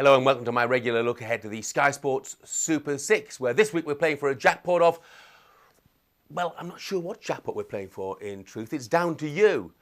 Hello and welcome to my regular look ahead to the Sky Sports Super 6, where this week we're playing for a jackpot of, well, I'm not sure what jackpot we're playing for in truth. It's down to you,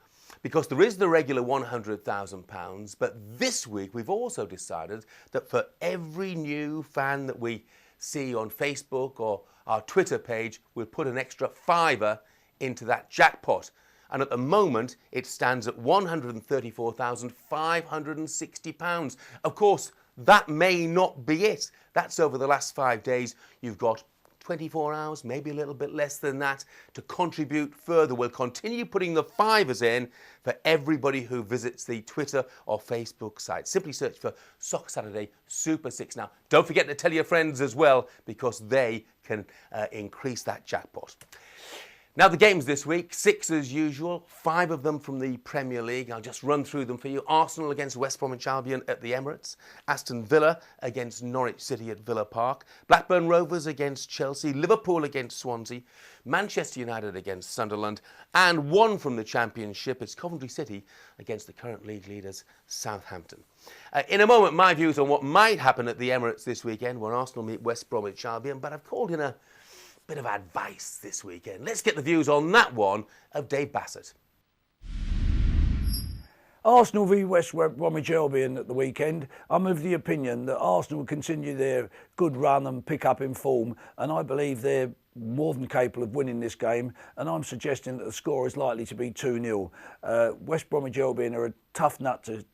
because there is the regular £100,000, but this week we've also decided that for every new fan that we see on Facebook or our Twitter page, we'll put an extra £5 into that jackpot. And at the moment, it stands at £134,560. Of course, that may not be it. That's over the last 5 days. You've got 24 hours, maybe a little bit less than that, to contribute further. We'll continue putting the fivers in for everybody who visits the Twitter or Facebook site. Simply search for Soccer Saturday Super 6. Now, don't forget to tell your friends as well, because they can increase that jackpot. Now, the games this week, 6 as usual, 5 of them from the Premier League. I'll just run through them for you. Arsenal against West Bromwich Albion at the Emirates. Aston Villa against Norwich City at Villa Park. Blackburn Rovers against Chelsea. Liverpool against Swansea. Manchester United against Sunderland. And one from the Championship, it's Coventry City against the current league leaders, Southampton. In a moment, my views on what might happen at the Emirates this weekend when Arsenal meet West Bromwich Albion. But I've called in a bit of advice this weekend. Let's get the views on that one of Dave Bassett. Arsenal v West Bromwich Albion at the weekend. I'm of the opinion that Arsenal will continue their good run and pick up in form, and I believe they're more than capable of winning this game, and I'm suggesting that the score is likely to be 2-0. West Bromwich Albion are a tough nut to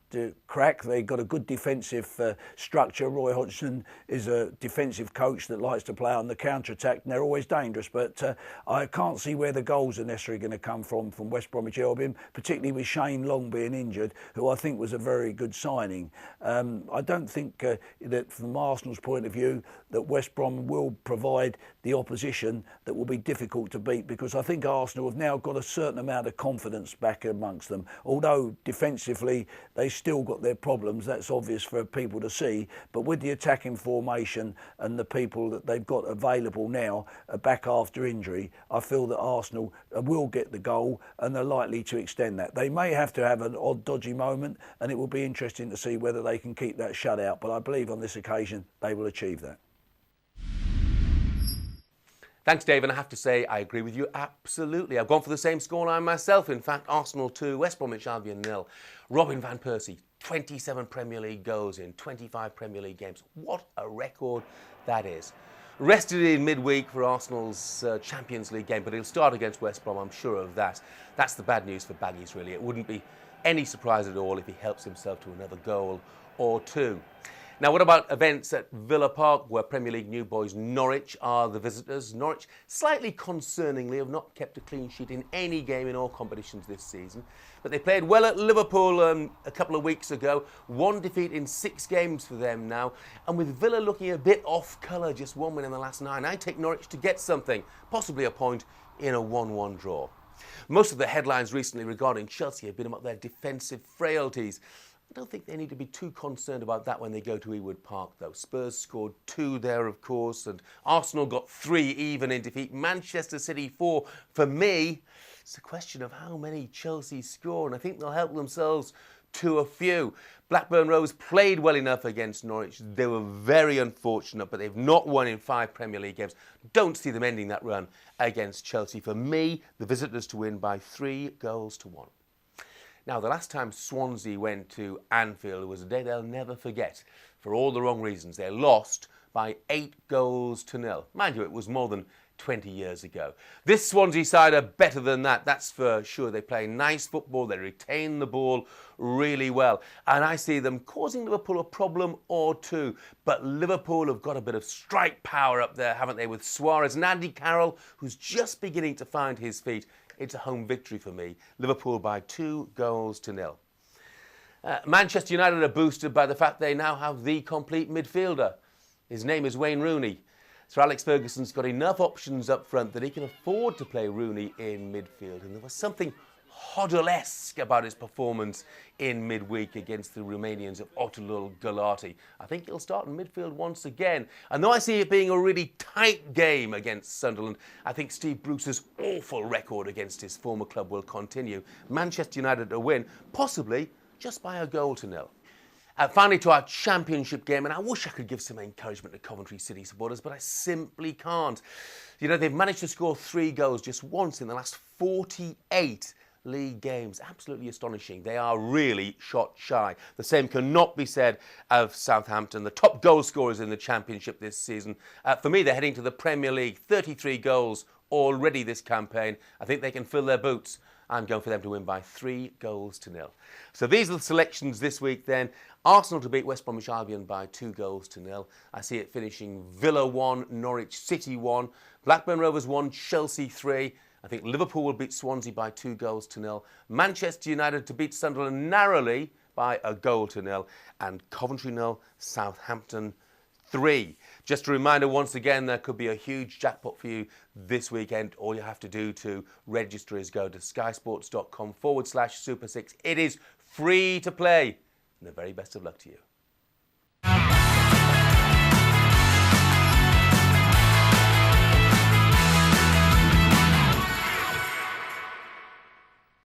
crack. They've got a good defensive structure. Roy Hodgson is a defensive coach that likes to play on the counter-attack, and they're always dangerous, but I can't see where the goals are necessarily going to come from West Bromwich Albion, particularly with Shane Long being injured, who I think was a very good signing. I don't think that from Arsenal's point of view that West Brom will provide the opposition that will be difficult to beat, because I think Arsenal have now got a certain amount of confidence back amongst them. Although defensively they still got their problems, that's obvious for people to see, but with the attacking formation and the people that they've got available now back after injury, I feel that Arsenal will get the goal and they're likely to extend that. They may have to have an odd dodgy moment, and it will be interesting to see whether they can keep that shutout, but I believe on this occasion they will achieve that. Thanks, Dave, and I have to say I agree with you absolutely. I've gone for the same scoreline myself. In fact, Arsenal 2, West Bromwich Albion 0. Robin van Persie, 27 Premier League goals in 25 Premier League games. What a record that is. Rested in midweek for Arsenal's Champions League game, but he'll start against West Brom, I'm sure of that. That's the bad news for Baggies, really. It wouldn't be any surprise at all if he helps himself to another goal or two. Now, what about events at Villa Park, where Premier League new boys Norwich are the visitors? Norwich, slightly concerningly, have not kept a clean sheet in any game in all competitions this season. But they played well at Liverpool a couple of weeks ago. 1 defeat in 6 games for them now. And with Villa looking a bit off colour, just 1 win in the last 9, I take Norwich to get something, possibly a point in a 1-1 draw. Most of the headlines recently regarding Chelsea have been about their defensive frailties. I don't think they need to be too concerned about that when they go to Ewood Park, though. Spurs scored 2 there, of course, and Arsenal got 3 even in defeat. Manchester City 4. For me, it's a question of how many Chelsea score, and I think they'll help themselves to a few. Blackburn Rovers played well enough against Norwich. They were very unfortunate, but they've not won in 5 Premier League games. Don't see them ending that run against Chelsea. For me, the visitors to win by 3-1. Now, the last time Swansea went to Anfield was a day they'll never forget, for all the wrong reasons. They lost by 8-0. Mind you, it was more than 20 years ago. This Swansea side are better than that, that's for sure. They play nice football, they retain the ball really well, and I see them causing Liverpool a problem or two. But Liverpool have got a bit of strike power up there, haven't they, with Suarez and Andy Carroll, who's just beginning to find his feet. It's a home victory for me. Liverpool by 2-0. Manchester United are boosted by the fact they now have the complete midfielder. His name is Wayne Rooney. Sir Alex Ferguson's got enough options up front that he can afford to play Rooney in midfield. And there was something Hoddle-esque about his performance in midweek against the Romanians of Ottolul Galati. I think he'll start in midfield once again. And though I see it being a really tight game against Sunderland, I think Steve Bruce's awful record against his former club will continue. Manchester United to win, possibly just by 1-0. Finally, to our championship game, and I wish I could give some encouragement to Coventry City supporters, but I simply can't. You know, they've managed to score 3 goals just once in the last 48 league games. Absolutely astonishing. They are really shot shy. The same cannot be said of Southampton, the top goal scorers in the Championship this season. For me, they're heading to the Premier League. 33 goals already this campaign. I think they can fill their boots. I'm going for them to win by 3-0. So these are the selections this week then. Arsenal to beat West Bromwich Albion by 2-0. I see it finishing Villa 1, Norwich City 1, Blackburn Rovers 1, Chelsea 3. I think Liverpool will beat Swansea by 2-0. Manchester United to beat Sunderland narrowly by 1-0. And Coventry 0, Southampton 3. Just a reminder once again, there could be a huge jackpot for you this weekend. All you have to do to register is go to skysports.com/Super6. It is free to play. And the very best of luck to you.